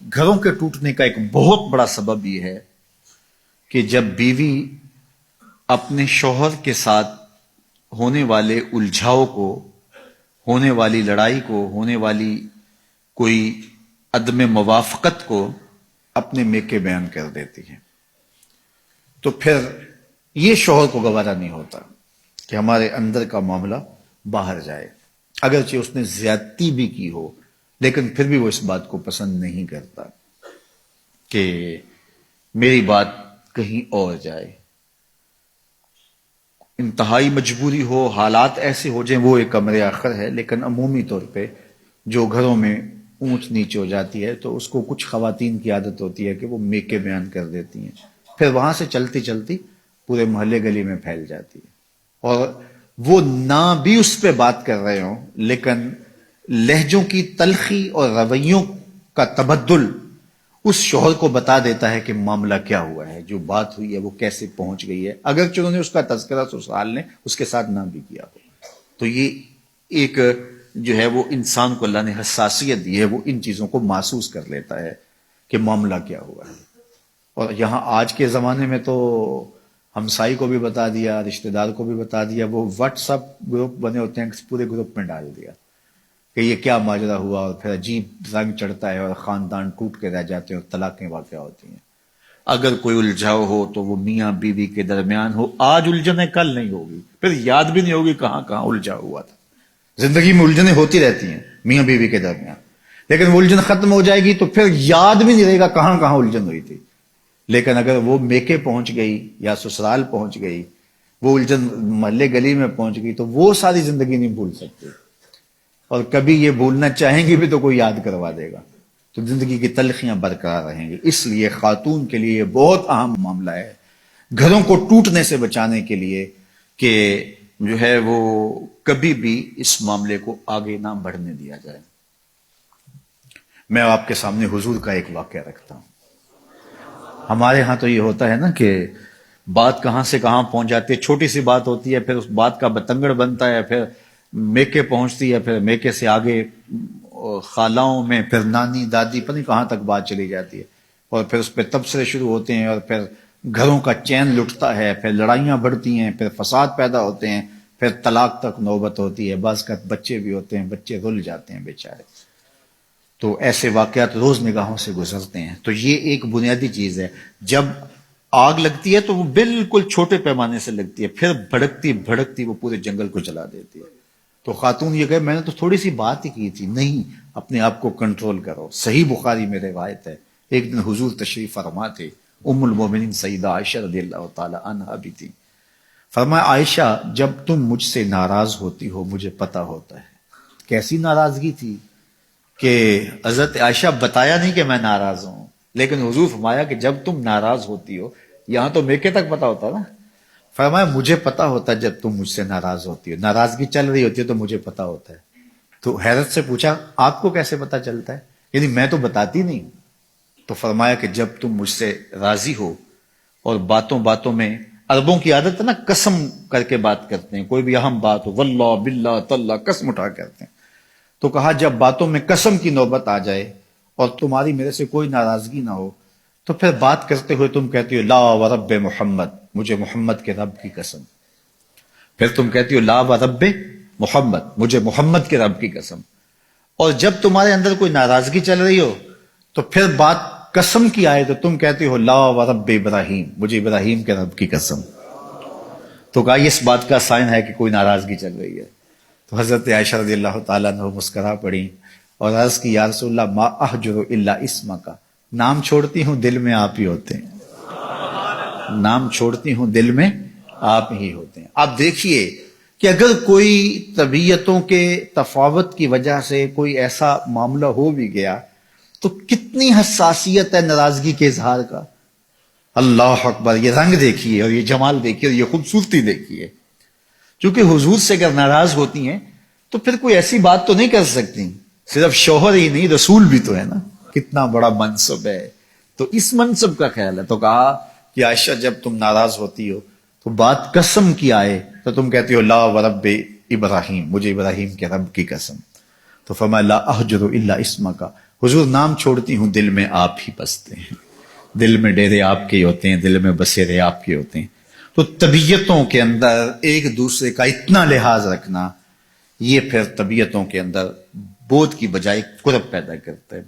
گھروں کے ٹوٹنے کا ایک بہت بڑا سبب یہ ہے کہ جب بیوی اپنے شوہر کے ساتھ ہونے والے الجھاؤ کو، ہونے والی لڑائی کو، ہونے والی کوئی عدم موافقت کو اپنے میکے بیان کر دیتی ہے، تو پھر یہ شوہر کو گوارا نہیں ہوتا کہ ہمارے اندر کا معاملہ باہر جائے، اگرچہ اس نے زیادتی بھی کی ہو، لیکن پھر بھی وہ اس بات کو پسند نہیں کرتا کہ میری بات کہیں اور جائے۔ انتہائی مجبوری ہو، حالات ایسے ہو جائیں، وہ ایک امر آخر ہے، لیکن عمومی طور پہ جو گھروں میں اونچ نیچ ہو جاتی ہے تو اس کو کچھ خواتین کی عادت ہوتی ہے کہ وہ میکے بیان کر دیتی ہیں، پھر وہاں سے چلتی چلتی پورے محلے گلی میں پھیل جاتی ہے، اور وہ نہ بھی اس پہ بات کر رہے ہوں لیکن لہجوں کی تلخی اور رویوں کا تبدل اس شوہر کو بتا دیتا ہے کہ معاملہ کیا ہوا ہے، جو بات ہوئی ہے وہ کیسے پہنچ گئی ہے، اگرچہ انہوں نے اس کا تذکرہ سسرال نے اس کے ساتھ نہ بھی کیا ہو۔ تو یہ ایک جو ہے وہ انسان کو اللہ نے حساسیت دی ہے، وہ ان چیزوں کو محسوس کر لیتا ہے کہ معاملہ کیا ہوا ہے۔ اور یہاں آج کے زمانے میں تو ہمسائی کو بھی بتا دیا، رشتہ دار کو بھی بتا دیا، وہ واٹس ایپ گروپ بنے ہوتے ہیں، پورے گروپ میں ڈال دیا کہ یہ کیا ماجرا ہوا، اور پھر عجیب رنگ چڑھتا ہے اور خاندان ٹوٹ کے رہ جاتے ہیں اور طلاقیں واقع ہوتی ہیں۔ اگر کوئی الجھاؤ ہو تو وہ میاں بیوی کے درمیان ہو، آج الجھنیں کل نہیں ہوگی، پھر یاد بھی نہیں ہوگی کہاں کہاں الجھا ہوا تھا۔ زندگی میں الجھنیں ہوتی رہتی ہیں میاں بیوی کے درمیان، لیکن وہ الجھن ختم ہو جائے گی تو پھر یاد بھی نہیں رہے گا کہاں کہاں الجھن ہوئی تھی۔ لیکن اگر وہ میکے پہنچ گئی یا سسرال پہنچ گئی، وہ الجھن محلے گلی میں پہنچ گئی، تو وہ ساری زندگی نہیں بھول سکتے، اور کبھی یہ بھولنا چاہیں گے بھی تو کوئی یاد کروا دے گا، تو زندگی کی تلخیاں برقرار رہیں گی۔ اس لیے خاتون کے لیے یہ بہت اہم معاملہ ہے گھروں کو ٹوٹنے سے بچانے کے لیے کہ جو ہے وہ کبھی بھی اس معاملے کو آگے نہ بڑھنے دیا جائے۔ میں آپ کے سامنے حضور کا ایک واقعہ رکھتا ہوں۔ ہمارے ہاں تو یہ ہوتا ہے نا کہ بات کہاں سے کہاں پہنچ جاتی ہے، چھوٹی سی بات ہوتی ہے، پھر اس بات کا بتنگڑ بنتا ہے، پھر میکے پہنچتی ہے، پھر میکے سے آگے خالاؤں میں، پھر نانی دادی، پتہ نہیں کہاں تک بات چلی جاتی ہے، اور پھر اس پہ تبصرے شروع ہوتے ہیں، اور پھر گھروں کا چین لٹتا ہے، پھر لڑائیاں بڑھتی ہیں، پھر فساد پیدا ہوتے ہیں، پھر طلاق تک نوبت ہوتی ہے، بعض کا بچے بھی ہوتے ہیں، بچے رل جاتے ہیں بیچارے۔ تو ایسے واقعات روز نگاہوں سے گزرتے ہیں۔ تو یہ ایک بنیادی چیز ہے، جب آگ لگتی ہے تو وہ بالکل چھوٹے پیمانے سے لگتی ہے، پھر بھڑکتی بھڑکتی وہ پورے جنگل کو جلا دیتی ہے۔ تو خاتون یہ کہے میں نے تو تھوڑی سی بات ہی کی تھی، نہیں، اپنے آپ کو کنٹرول کرو۔ صحیح بخاری میں روایت ہے، ایک دن حضور تشریف فرما تھے، ام المومنین سیدہ عائشہ رضی اللہ تعالی عنہا بھی تھی۔ فرمایا عائشہ جب تم مجھ سے ناراض ہوتی ہو مجھے پتا ہوتا ہے۔ کیسی ناراضگی تھی کہ حضرت عائشہ بتایا نہیں کہ میں ناراض ہوں، لیکن حضور فرمایا کہ جب تم ناراض ہوتی ہو، یہاں تو میکے تک پتا ہوتا نا، فرمایا مجھے پتا ہوتا ہے جب تم مجھ سے ناراض ہوتی ہو، ناراضگی چل رہی ہوتی ہے تو مجھے پتا ہوتا ہے۔ تو حیرت سے پوچھا آپ کو کیسے پتا چلتا ہے، یعنی میں تو بتاتی نہیں۔ تو فرمایا کہ جب تم مجھ سے راضی ہو اور باتوں باتوں میں، عربوں کی عادت ہے نا قسم کر کے بات کرتے ہیں، کوئی بھی اہم بات ہو واللہ باللہ تاللہ قسم اٹھا کرتے ہیں، تو کہا جب باتوں میں قسم کی نوبت آ جائے اور تمہاری میرے سے کوئی ناراضگی نہ ہو تو پھر بات کرتے ہوئے تم کہتی ہو لا ورب محمد، مجھے محمد کے رب کی قسم۔ پھر تم کہتی ہو لا ورب محمد، مجھے محمد کے رب کی قسم۔ اور جب تمہارے اندر کوئی ناراضگی چل رہی ہو تو پھر بات قسم کی آئے تو تم کہتی ہو لا ورب ابراہیم، مجھے ابراہیم کے رب کی قسم۔ تو کہا یہ اس بات کا سائن ہے کہ کوئی ناراضگی چل رہی ہے۔ تو حضرت عائشہ رضی اللہ تعالیٰ عنہ مسکرا پڑی اور عرض کی یا رسول اللہ ما احجر الا اسمک، نام چھوڑتی ہوں دل میں آپ ہی ہوتے ہیں، نام چھوڑتی ہوں دل میں آپ ہی ہوتے ہیں۔ آپ دیکھیے کہ اگر کوئی طبیعتوں کے تفاوت کی وجہ سے کوئی ایسا معاملہ ہو بھی گیا تو کتنی حساسیت ہے ناراضگی کے اظہار کا۔ اللہ اکبر، یہ رنگ دیکھیے اور یہ جمال دیکھیے اور یہ خوبصورتی دیکھیے۔ چونکہ حضور سے اگر ناراض ہوتی ہیں تو پھر کوئی ایسی بات تو نہیں کر سکتی، صرف شوہر ہی نہیں رسول بھی تو ہے نا، کتنا بڑا منصب ہے، تو اس منصب کا خیال ہے۔ تو کہا کہ عائشہ جب تم ناراض ہوتی ہو تو بات قسم کی آئے تو تم کہتی ہو لا ورب ابراہیم، مجھے ابراہیم کے رب کی قسم۔ تو فرمایا لا احجر الا اسمک، حضور نام چھوڑتی ہوں دل میں آپ ہی بستے ہیں، دل میں ڈیرے آپ کے ہوتے ہیں، دل میں بسیرے آپ کے ہوتے ہیں. تو طبیعتوں کے اندر ایک دوسرے کا اتنا لحاظ رکھنا، یہ پھر طبیعتوں کے اندر بودھ کی بجائے قرب پیدا کرتا ہے.